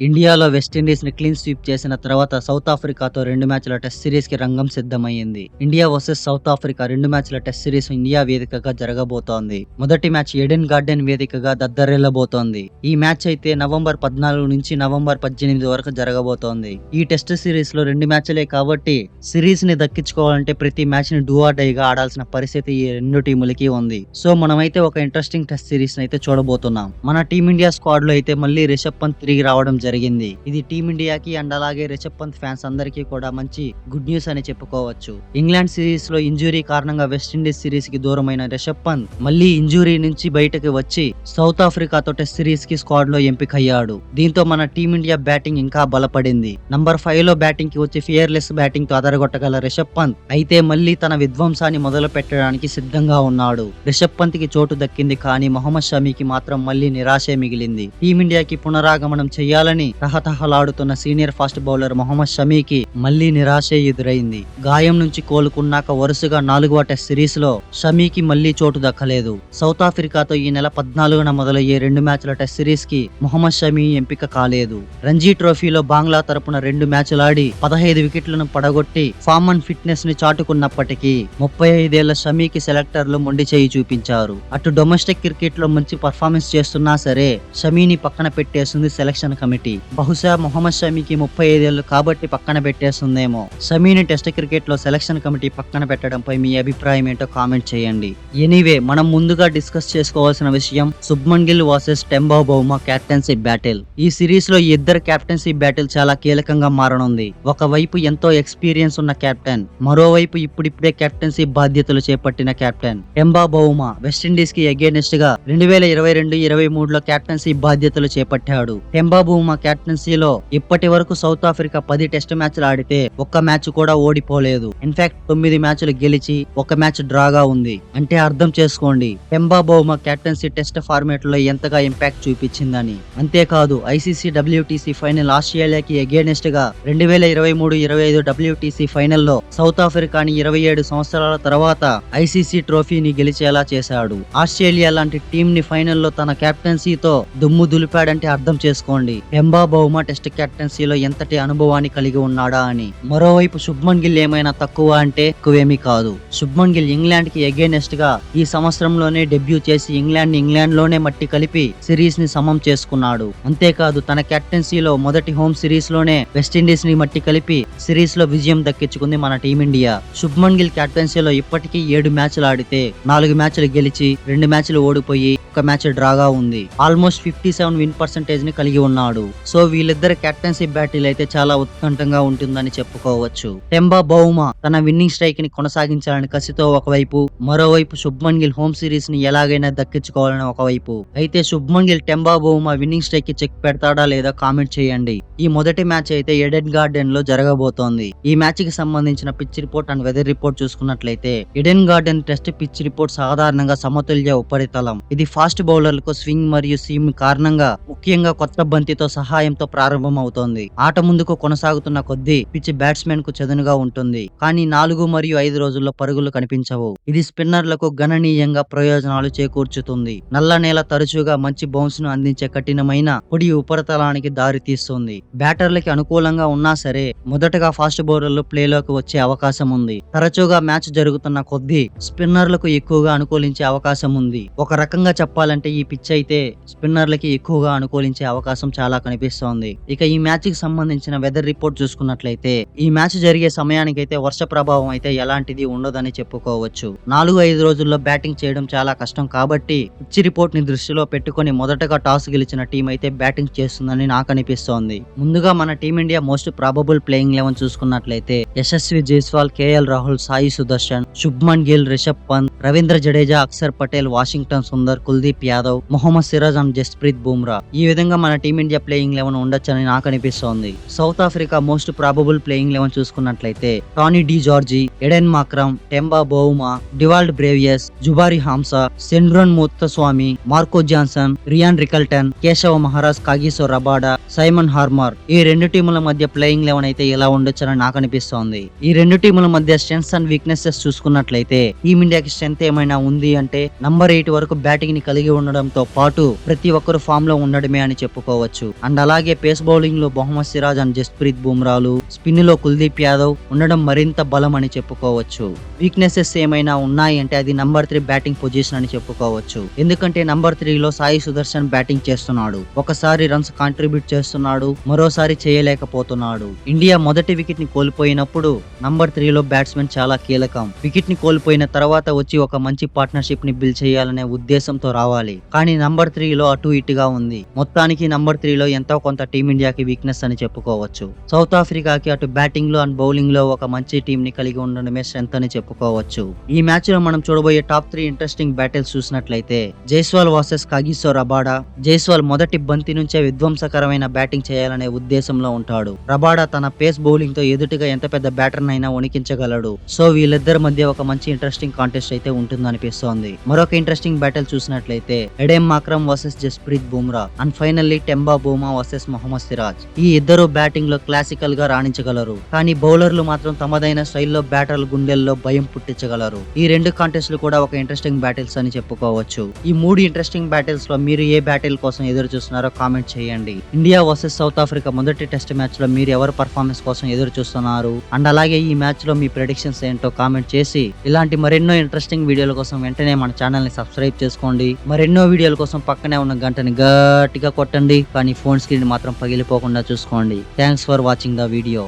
ఇండియాలో వెస్టిండీస్ ని clean sweep చేసిన తర్వాత సౌత్ ఆఫ్రికాతో 2 మ్యాచ్ల టెస్ట్ సిరీస్ కి రంగం సిద్ధమైంది. ఇండియా వర్సెస్ సౌత్ ఆఫ్రికా 2 మ్యాచ్ల టెస్ట్ సిరీస్ ఇండియా వేదికగా జరగబోతోంది. మొదటి మ్యాచ్ ఎడెన్ గార్డెన్ వేదికగా దద్దరిల్లబోతోంది. ఈ మ్యాచ్ అయితే నవంబర్ 14 నుంచి నవంబర్ 18 వరకు జరగబోతోంది. ఈ టెస్ట్ సిరీస్ లో 2 మ్యాచ్లే కాబట్టి సిరీస్ ని దక్కించుకోవాలంటే ప్రతి మ్యాచ్ ని డూ ఆర్ డై గా ఆడాల్సిన పరిస్థితి ఈ రెండు టీములకి ఉంది. సో మనమైతే ఒక ఇంట్రెస్టింగ్ టెస్ట్ సిరీస్ అయితే చూడబోతున్నాం. మన టీమిండియా స్క్వాడ్ లో అయితే మళ్ళీ రిషబ్ పంత్ తిరిగి రావడం జరిగింది. ఇది టీమిండియాకి అండ్ అలాగే రిషబ్ పంత్ ఫ్యాన్స్ అందరికీ కూడా మంచి గుడ్ న్యూస్ అని చెప్పుకోవచ్చు. ఇంగ్లాండ్ సిరీస్ లో ఇంజురీ కారణంగా వెస్టిండీస్ సిరీస్ కి దూరమైన రిషబ్ పంత్ మళ్ళీ ఇంజురీ నుంచి బయటకు వచ్చి సౌత్ ఆఫ్రికాతో టెస్ట్ సిరీస్ కి స్క్వాడ్ లో ఎంపికయ్యాడు. దీంతో మన టీమిండియా బ్యాటింగ్ ఇంకా బలపడింది. నంబర్ 5 లో బ్యాటింగ్ కి వచ్చి ఫియర్లెస్ బ్యాటింగ్ తో అదరగొట్టగల రిషబ్ పంత్ అయితే మళ్ళీ తన విధ్వంసాన్ని మొదలు పెట్టడానికి సిద్ధంగా ఉన్నాడు. రిషబ్ పంత్ కి చోటు దక్కింది, కానీ మొహమ్మద్ షమీకి మాత్రం మళ్ళీ నిరాశే మిగిలింది. టీమిండియాకి పునరాగమనం చేయాలని తహతహలాడుతున్న సీనియర్ ఫాస్ట్ బౌలర్ మొహమ్మద్ షమీకి మళ్లీ నిరాశే ఎదురైంది. గాయం నుంచి కోలుకున్నాక వరుసగా 4వ టెస్ట్ సిరీస్ లో షమీకి మళ్లీ చోటు దక్కలేదు. సౌత్ ఆఫ్రికాతో ఈ నెల 14న మొదలయ్యే 2 మ్యాచ్ల టెస్ట్ సిరీస్ కి మొహమ్మద్ షమీ ఎంపిక కాలేదు. రంజీ ట్రోఫీలో బంగ్లా తరపున 2 మ్యాచ్లాడి 15 వికెట్లను పడగొట్టి ఫామ్ అండ్ ఫిట్నెస్ ని చాటుకున్నప్పటికీ 35 ఏళ్ల షమీకి సెలెక్టర్లు మొండి చేయి చూపించారు. అటు డొమెస్టిక్ క్రికెట్ లో మంచి పర్ఫార్మెన్స్ చేస్తున్నా సరే షమీని పక్కన పెట్టేసింది సెలక్షన్ కమిటీ. బహుశా మొహమ్మద్ షమీకి 35 ఏళ్లు కాబట్టి పక్కన పెట్టేస్తుందేమో. షమీని టెస్ట్ క్రికెట్ లో సెలక్షన్ కమిటీ పక్కన పెట్టడంపై మీ అభిప్రాయం ఏంటో కామెంట్ చేయండి. ఎనీవే, మనం ముందుగా డిస్కస్ చేసుకోవాల్సిన విషయం Shubman Gill versus Temba Bavuma captaincy battle. ఈ సిరీస్ లో ఈ ఇద్దరు క్యాప్టెన్సీ బ్యాటిల్ చాలా కీలకంగా మారనుంది. ఒకవైపు ఎంతో ఎక్స్పీరియన్స్ ఉన్న కెప్టెన్, మరోవైపు ఇప్పుడిప్పుడే కెప్టెన్సీ బాధ్యతలు చేపట్టిన కెప్టెన్ టెంబా బౌమా వెస్టిండీస్ కి అగేనెస్ట్ గా 2022-23 లో కెప్టెన్సీ బాధ్యతలు చేపట్టాడు. టెంబా బౌమా కెప్టెన్సీలో ఇప్పటి వరకు సౌత్ ఆఫ్రికా 10 టెస్ట్ మ్యాచ్లు ఆడితే ఒక్క మ్యాచ్ కూడా ఓడిపోలేదు. ఇన్ఫాక్ట్ 9 మ్యాచ్లు గెలిచి ఒక మ్యాచ్ డ్రాగా ఉంది. అంటే అర్థం చేసుకోండి Temba Bavuma captaincy test format లో ఎంతగా ఇంపాక్ట్ చూపించిందని. అంతేకాదు ఐసీసీ WTC ఫైనల్ ఆస్ట్రేలియాకి అగేనెస్ట్ గా 2023-25 WTC ఫైనల్లో సౌత్ ఆఫ్రికాని 27 సంవత్సరాల తర్వాత ఐసీసీ ట్రోఫీని గెలిచేలా చేశాడు. ఆస్ట్రేలియా లాంటి టీం ని ఫైనల్లో తన కెప్టెన్సీతో దుమ్ము దులిపాడంటే అర్థం చేసుకోండి టెంబా బౌమా టెస్ట్ కెప్టెన్సీలో ఎంతటి అనుభవాన్ని కలిగి ఉన్నాడా అని. మరోవైపు శుభ్మన్ గిల్ ఏమైనా తక్కువ అంటే ఎక్కువేమీ కాదు. శుభ్మన్ గిల్ ఇంగ్లాండ్ కి అగేనెస్ట్ గా ఈ సంవత్సరంలోనే డెబ్యూ చేసి ఇంగ్లాండ్ లోనే మట్టి కలిపి సిరీస్ ని సమం చేసుకున్నాడు. అంతేకాదు తన కెప్టెన్సీలో మొదటి హోమ్ సిరీస్ లోనే వెస్టిండీస్ ని మట్టి కలిపి సిరీస్ లో విజయం దక్కించుకుంది మన టీమిండియా. శుభ్మన్ గిల్ కెప్టెన్సీలో ఇప్పటికీ 7 మ్యాచ్లు ఆడితే 4 మ్యాచ్లు గెలిచి 2 మ్యాచ్లు ఓడిపోయి ఒక మ్యాచ్ డ్రాగా ఉంది. ఆల్మోస్ట్ 57 విన్ పర్సెంటేజ్ ని కలిగి ఉన్నాడు. సో వీళ్ళిద్దరు కెప్టెన్సీ బ్యాటిల్ అయితే చాలా ఉత్కంఠంగా ఉంటుందని చెప్పుకోవచ్చు. టెంబా బౌమా తన విన్నింగ్ స్ట్రైక్ ని కొనసాగించాలని కసితో ఒకవైపు, మరోవైపు శుభ్మన్ గిల్ హోమ్ సిరీస్ ని ఎలాగైనా దక్కించుకోవాలని ఒకవైపు. అయితే Shubman Gill Temba Bavuma winnowing strike కి చెక్ పెడతాడా లేదా కామెంట్ చేయండి. ఈ మొదటి మ్యాచ్ అయితే ఎడెన్ గార్డెన్ లో జరగబోతోంది. ఈ మ్యాచ్ కి సంబంధించిన pitch report and weather report చూసుకున్నట్లయితే Eden Garden test pitch report సాధారణంగా సమతుల్య ఉపరితలం. ఇది ఫాస్ట్ బౌలర్లకు స్వింగ్ మరియు సీమ్ కారణంగా ముఖ్యంగా కొత్త బంతితో సహాయంతో ప్రారంభం అవుతోంది. ఆట ముందుకు కొనసాగుతున్న కొద్దీ పిచ్ బ్యాట్స్మెన్ కు చదునుగా ఉంటుంది, కానీ 4 మరియు 5 రోజుల్లో పరుగులు కనిపించవు. ఇది స్పిన్నర్లకు గణనీయంగా ప్రయోజనాలు చేకూర్చుతుంది. నల్ల నేల తరచుగా మంచి బౌన్స్ ను అందించే కఠినమైన పొడి ఉపరితలానికి దారి తీస్తుంది. బ్యాటర్లకి అనుకూలంగా ఉన్నా సరే మొదటగా ఫాస్ట్ బౌలర్లు ప్లేలోకి వచ్చే అవకాశం ఉంది. తరచుగా మ్యాచ్ జరుగుతున్న కొద్దీ స్పిన్నర్లకు ఎక్కువగా అనుకూలించే అవకాశం ఉంది. ఒక రకంగా చెప్పాలంటే ఈ పిచ్ అయితే స్పిన్నర్లకి ఎక్కువగా అనుకూలించే అవకాశం చాలా కనిపిస్తోంది. ఇక ఈ మ్యాచ్ కి సంబంధించిన వెదర్ రిపోర్ట్ చూసుకున్నట్లయితే ఈ మ్యాచ్ జరిగే సమయానికైతే వర్ష ప్రభావం అయితే ఎలాంటిది ఉండదని చెప్పుకోవచ్చు. 4-5 రోజుల్లో బ్యాటింగ్ చేయడం చాలా కష్టం కాబట్టి పిచ్ రిపోర్ట్ ని దృష్టిలో పెట్టుకుని మొదటగా టాస్ గెలిచిన టీం అయితే బ్యాటింగ్ చేస్తుందని నాకు అనిపిస్తోంది. ముందుగా మన టీమిండియా మోస్ట్ ప్రాబబుల్ ప్లేయింగ్ 11 చూసుకున్నట్లయితే Yashasvi Jaiswal, K L Rahul, Sai Sudharsan, Shubman Gill, Rishabh Pant, Ravindra Jadeja, Axar Patel, Washington Sundar, Kuldeep Yadav, Mohammed Siraj and Jasprit Bumrah. ఈ విధంగా మన టీమిండియా ప్లేయింగ్ 11 ఉండొచ్చని నాకు అనిపిస్తోంది. South Africa most probable playing 11 చూసుకున్నట్లయితే Tony de Zorzi, Aiden Markram, Temba Bavuma, Dewald Brevis, Zubayr Hamza, Senuran Muthusamy, Marco Jansen, Ryan Rickelton, Keshav Maharaj, Kagiso Rabada, Simon Harmer. ఈ 2 టీముల మధ్య ప్లేయింగ్ 11 అయితే ఇలా ఉండొచ్చని నాకు అనిపిస్తోంది. ఈ 2 టీముల మధ్య స్ట్రెంగ్స్ అండ్ వీక్నెసెస్ చూసుకున్నట్లయితే టీమిండియాకి స్ట్రెంత్ ఏమైనా ఉంది అంటే నంబర్ 8 వరకు బ్యాటింగ్ ని కలిగి ఉండడంతో పాటు ప్రతి ఒక్కరు ఫామ్ లో ఉండడమే అని చెప్పుకోవచ్చు. అండ్ అలాగే పేస్ బౌలింగ్ లో మొహమ్మద్ సిరాజ్ అండ్ జస్ప్రీత్ బుమ్రాలు, స్పిన్ లో కుల్దీప్ యాదవ్ ఉండడం మరింత బలం అని చెప్పుకోవచ్చు. వీక్నెసెస్ ఏమైనా ఉన్నాయి అంటే అది నంబర్ 3 బ్యాటింగ్ పొజిషన్ అని చెప్పుకోవచ్చు. ఎందుకంటే నంబర్ 3 లో సాయి సుదర్శన్ బ్యాటింగ్ చేస్తున్నాడు. ఒకసారి రన్స్ కాంట్రిబ్యూట్ చేస్తున్నాడు, మరోసారి చేయలేకపోతున్నాడు. ఇండియా మొదటి వికెట్ ని కోల్పోయినప్పుడు నంబర్ 3 లో బ్యాట్స్మెన్ చాలా కీలకం. వికెట్ ని కోల్పోయిన తర్వాత వచ్చి ఒక మంచి పార్ట్నర్షిప్ ని బిల్డ్ చేయాలనే ఉద్దేశంతో రావాలి. కానీ నంబర్ 3 లో అటు ఇటుగా ఉంది. మొత్తానికి నంబర్ 3 లో ఎంతో కొంత టీమిండియాకి వీక్నెస్ అని చెప్పుకోవచ్చు. సౌత్ ఆఫ్రికాకి అటు బ్యాటింగ్ లో అండ్ బౌలింగ్ లో ఒక మంచి టీం ని కలిగి ఉండడమే స్ట్రెంత్ అని చెప్పుకోవచ్చు. ఈ మ్యాచ్ లో మనం చూడబోయే టాప్ 3 ఇంట్రెస్టింగ్ బ్యాటిల్స్ చూసినట్లయితే Jaiswal versus Kagiso Rabada. Jaiswal మొదటి బంతి నుంచే విధ్వంసకరమైన బ్యాటింగ్ చేయాలనే ఉద్దేశంలో ఉంటాడు. రబాడా తన పేస్ బౌలింగ్ తో ఎదుటిగా ఎంత పెద్ద బ్యాటర్ నైనా వణికించగలడు. సో వీళ్ళిద్దరి మధ్య ఒక మంచి ఇంట్రెస్టింగ్ కాంటెస్ట్ అయితే ఉంటుందనిపిస్తోంది. మరొక ఇంట్రెస్టింగ్ బ్యాటిల్ చూసినట్లయితే Aiden Markram versus Jasprit Bumrah and finally Temba Bavuma versus Mohammed Siraj. ఈ ఇద్దరు బ్యాటింగ్ లో క్లాసికల్ గా రాణించగలరు, కానీ బౌలర్లు మాత్రం తమదైన స్టైల్లో బ్యాటర్ల గుండెల్లో భయం పుట్టించగలరు. ఈ రెండు కాంటెస్ట్లు కూడా ఒక ఇంట్రెస్టింగ్ బ్యాటిల్స్ అని చెప్పుకోవచ్చు. ఈ 3 ఇంట్రెస్టింగ్ బ్యాటిల్స్ లో మీరు ఏ బ్యాటిల్ కోసం ఎదురు చూస్తున్నారో కామెంట్ చేయండి. ఇండియా వర్సెస్ సౌత్ ఆఫ్రికా మొదటి టెస్ట్ మ్యాచ్ లో మీరు ఎవరి పర్ఫార్మెన్స్ కోసం ఎదురు చూస్తున్నారు అండ్ అలాగే ఈ మ్యాచ్ లో మీ ప్రెడిక్షన్స్ ఏంటో కామెంట్ చేసి ఇలాంటి మరెన్నో ఇంట్రెస్టింగ్ వీడియోల కోసం వెంటనే మన ఛానల్ ని సబ్స్క్రైబ్ చేసుకోండి. మరెన్నో వీడియోల కోసం పక్కనే ఉన్న గంటని గట్టిగా కొట్టండి, కానీ ఫోన్ స్క్రీన్ మాత్రం పగిలిపోకుండా చూసుకోండి. Thanks for watching the video.